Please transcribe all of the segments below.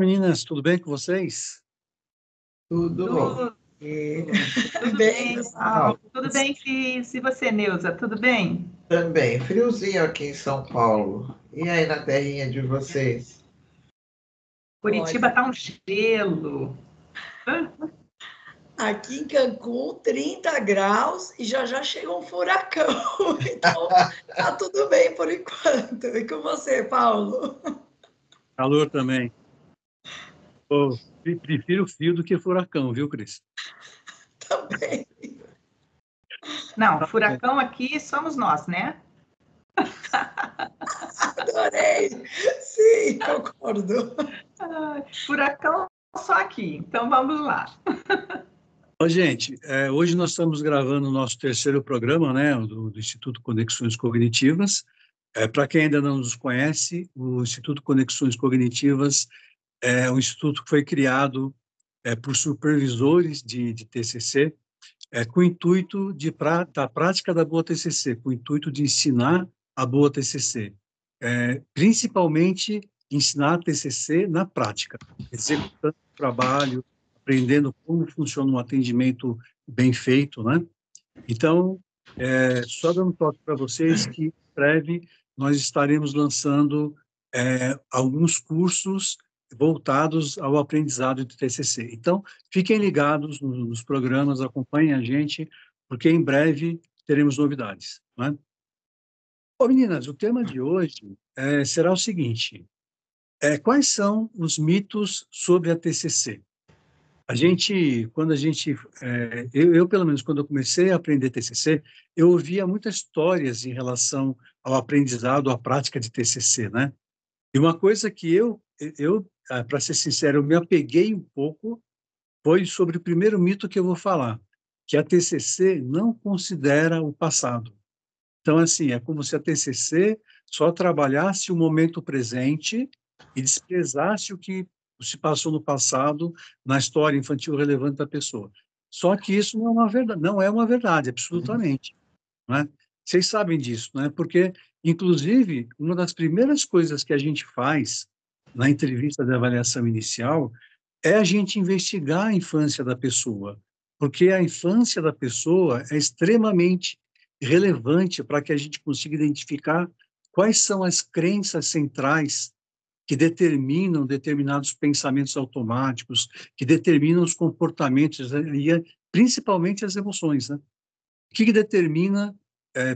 meninas, tudo bem com vocês? Tudo bom. Tudo bem, pessoal. Tudo bem, Cris? E você, Neuza? Tudo bem? Também, friozinho aqui em São Paulo. E aí na terrinha de vocês? Curitiba tá um gelo. Aqui em Cancún, 30 graus e já chegou um furacão. Então, tá tudo bem por enquanto. E com você, Paulo? Calor também. Pô, prefiro frio do que furacão, viu, Cris? Também. Não, furacão aqui somos nós, né? Adorei. Sim, concordo. Furacão só aqui, então vamos lá. Ô, gente, hoje nós estamos gravando o nosso terceiro programa, né, do Instituto Conexões Cognitivas. Para quem ainda não nos conhece, o Instituto Conexões Cognitivas é um instituto que foi criado por supervisores de TCC, com o intuito da prática da boa TCC, com o intuito de ensinar a boa TCC. Principalmente ensinar a TCC na prática, executando o trabalho, aprendendo como funciona um atendimento bem feito, né? Então, só dando um toque para vocês que, em breve, nós estaremos lançando alguns cursos voltados ao aprendizado de TCC. Então, fiquem ligados nos programas, acompanhem a gente, porque em breve teremos novidades, né? Bom, meninas, o tema de hoje será o seguinte: quais são os mitos sobre a TCC? Eu, pelo menos, quando eu comecei a aprender TCC, eu ouvia muitas histórias em relação ao aprendizado, à prática de TCC, né? E uma coisa que para ser sincero, eu me apeguei um pouco, foi sobre o primeiro mito que eu vou falar, que a TCC não considera o passado. Então, assim, é como se a TCC só trabalhasse o momento presente e desprezasse o que se passou no passado na história infantil relevante da pessoa. Só que isso não é uma verdade, absolutamente, né? Vocês sabem disso, né? Porque, inclusive, uma das primeiras coisas que a gente faz na entrevista de avaliação inicial é a gente investigar a infância da pessoa, porque a infância da pessoa é extremamente relevante para que a gente consiga identificar quais são as crenças centrais que determinam determinados pensamentos automáticos, que determinam os comportamentos, e principalmente as emoções, né? O que determina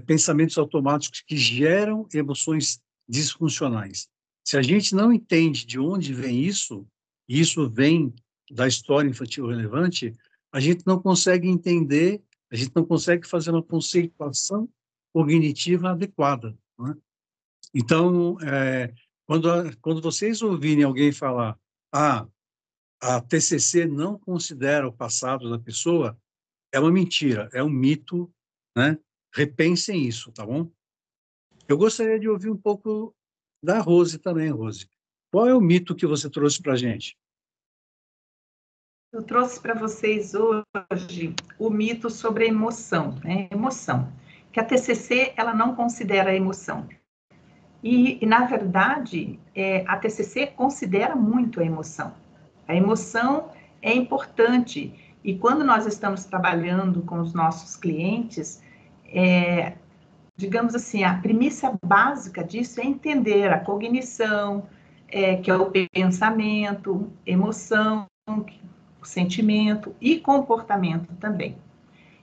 pensamentos automáticos que geram emoções disfuncionais? Se a gente não entende de onde vem isso, e isso vem da história infantil relevante, a gente não consegue entender, a gente não consegue fazer uma conceituação cognitiva adequada, né? Então, quando vocês ouvirem alguém falar, a TCC não considera o passado da pessoa, é uma mentira, é um mito, né? Repensem isso, tá bom? Eu gostaria de ouvir um pouco da Rose também, Rose. Qual é o mito que você trouxe para a gente? Eu trouxe para vocês hoje o mito sobre a emoção, né? Emoção. Que a TCC, ela não considera a emoção. E na verdade, a TCC considera muito a emoção. A emoção é importante. E quando nós estamos trabalhando com os nossos clientes, digamos assim, a premissa básica disso é entender a cognição, que é o pensamento, emoção, o sentimento e comportamento também.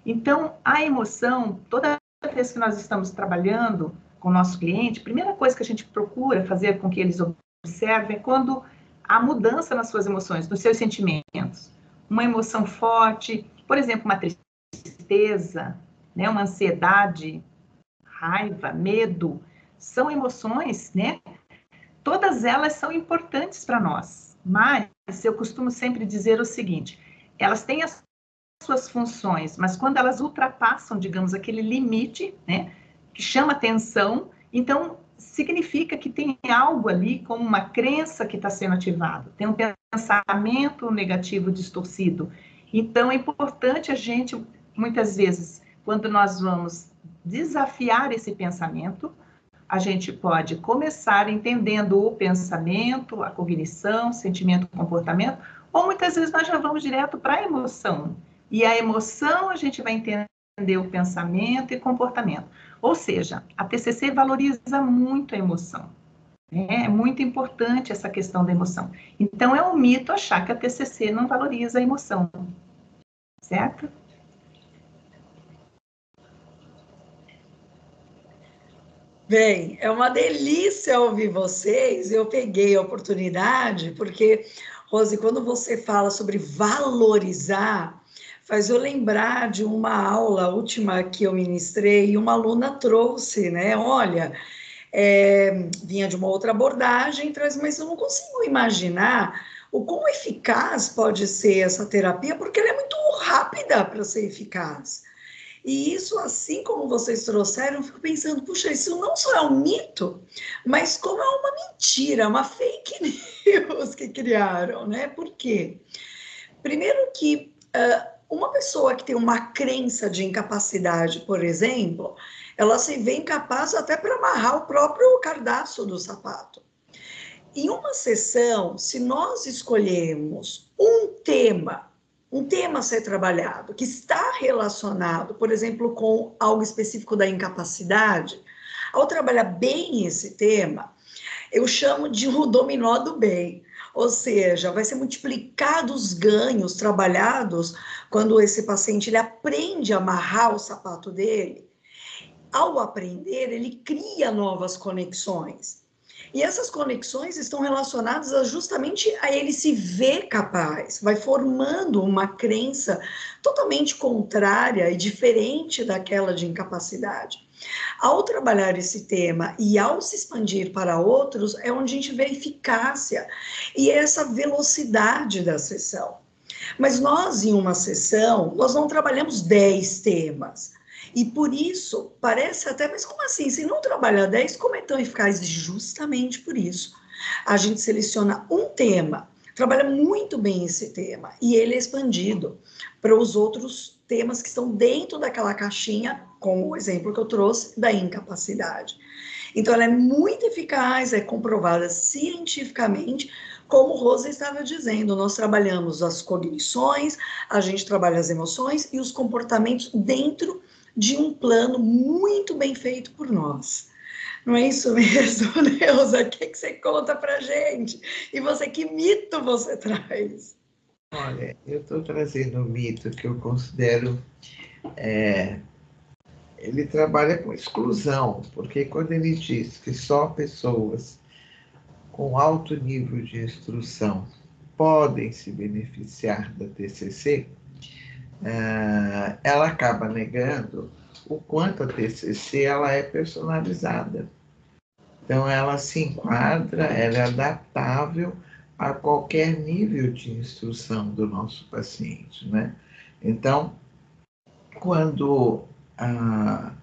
Então, a emoção, toda vez que nós estamos trabalhando com o nosso cliente, a primeira coisa que a gente procura fazer com que eles observem é quando há mudança nas suas emoções, nos seus sentimentos. Uma emoção forte, por exemplo, uma tristeza, né, uma ansiedade, raiva, medo, são emoções, né? Todas elas são importantes para nós, mas eu costumo sempre dizer o seguinte: elas têm as suas funções, mas quando elas ultrapassam, digamos, aquele limite, né, que chama atenção, então significa que tem algo ali, como uma crença que está sendo ativado, tem um pensamento negativo distorcido. Então é importante a gente, muitas vezes, quando nós vamos desafiar esse pensamento, a gente pode começar entendendo o pensamento, a cognição, sentimento, comportamento, ou muitas vezes nós já vamos direto para a emoção. E a emoção a gente vai entender o pensamento e comportamento. Ou seja, a TCC valoriza muito a emoção. É muito importante essa questão da emoção. Então, é um mito achar que a TCC não valoriza a emoção. Certo? Bem, é uma delícia ouvir vocês. Eu peguei a oportunidade, porque, Rose, quando você fala sobre valorizar, faz eu lembrar de uma aula última que eu ministrei e uma aluna trouxe, né? Olha, vinha de uma outra abordagem, mas eu não consigo imaginar o quão eficaz pode ser essa terapia, porque ela é muito rápida para ser eficaz. E isso, assim como vocês trouxeram, eu fico pensando, puxa, isso não só é um mito, mas como é uma mentira, uma fake news que criaram, né? Por quê? Primeiro que uma pessoa que tem uma crença de incapacidade, por exemplo, ela se vê incapaz até para amarrar o próprio cardaço do sapato. Em uma sessão, se nós escolhermos um tema a ser trabalhado, que está relacionado, por exemplo, com algo específico da incapacidade, ao trabalhar bem esse tema, eu chamo de o dominó do bem. Ou seja, vai ser multiplicado os ganhos trabalhados quando esse paciente ele aprende a amarrar o sapato dele. Ao aprender, ele cria novas conexões. E essas conexões estão relacionadas justamente a ele se ver capaz, vai formando uma crença totalmente contrária e diferente daquela de incapacidade. Ao trabalhar esse tema e ao se expandir para outros, é onde a gente vê a eficácia e essa velocidade da sessão. Mas nós, em uma sessão, nós não trabalhamos 10 temas. E por isso, parece até, mas como assim? Se não trabalhar 10, como é tão eficaz? Justamente por isso. A gente seleciona um tema, trabalha muito bem esse tema, e ele é expandido para os outros temas que estão dentro daquela caixinha, como o exemplo que eu trouxe da incapacidade. Então, ela é muito eficaz, é comprovada cientificamente, como Rosa estava dizendo, nós trabalhamos as cognições, a gente trabalha as emoções e os comportamentos dentro de um plano muito bem feito por nós. Não é isso mesmo, Neuza? O que você conta pra gente? E você, que mito você traz? Olha, eu estou trazendo um mito que eu considero... ele trabalha com exclusão, porque quando ele diz que só pessoas com alto nível de instrução podem se beneficiar da TCC, ela acaba negando o quanto a TCC ela é personalizada. Então, ela se enquadra, ela é adaptável a qualquer nível de instrução do nosso paciente, né? Então, quando a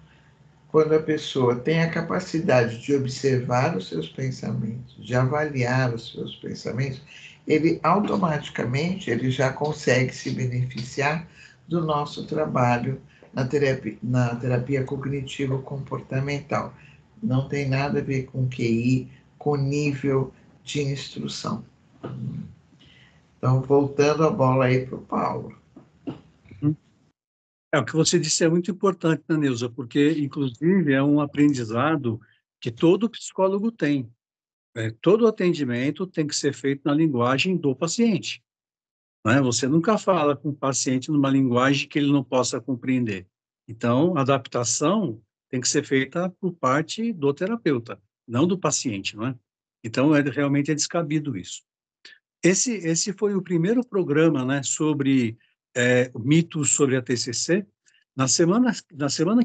pessoa tem a capacidade de observar os seus pensamentos, de avaliar os seus pensamentos, ele automaticamente ele já consegue se beneficiar do nosso trabalho na terapia cognitivo-comportamental. Não tem nada a ver com QI, com nível de instrução. Então, voltando a bola aí para o Paulo. O que você disse é muito importante, né, Neuza? Porque, inclusive, é um aprendizado que todo psicólogo tem. Todo atendimento tem que ser feito na linguagem do paciente. Né? Você nunca fala com o paciente numa linguagem que ele não possa compreender. Então, a adaptação tem que ser feita por parte do terapeuta, não do paciente, não é? Então, realmente é descabido isso. Esse foi o primeiro programa, né, sobre mitos sobre a TCC. Na semana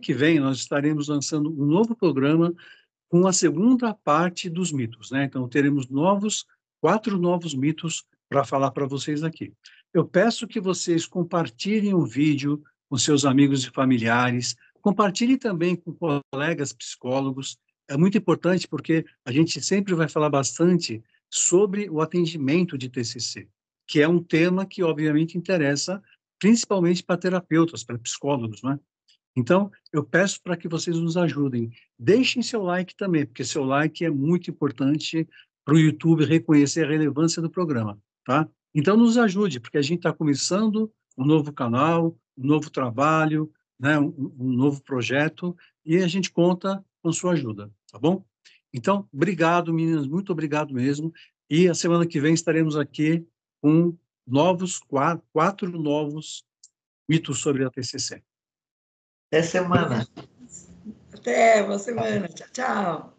que vem, nós estaremos lançando um novo programa com a segunda parte dos mitos, né? Então, teremos 4 novos mitos para falar para vocês aqui. Eu peço que vocês compartilhem o vídeo com seus amigos e familiares, compartilhem também com colegas psicólogos. É muito importante porque a gente sempre vai falar bastante sobre o atendimento de TCC, que é um tema que, obviamente, interessa principalmente para terapeutas, para psicólogos, né? Então, eu peço para que vocês nos ajudem. Deixem seu like também, porque seu like é muito importante para o YouTube reconhecer a relevância do programa, tá? Então, nos ajude, porque a gente está começando um novo canal, um novo trabalho, né, um novo projeto, e a gente conta com sua ajuda, tá bom? Então, obrigado, meninas, muito obrigado mesmo. E a semana que vem estaremos aqui com quatro novos mitos sobre a TCC. Até semana. Até uma semana. Tchau, tchau.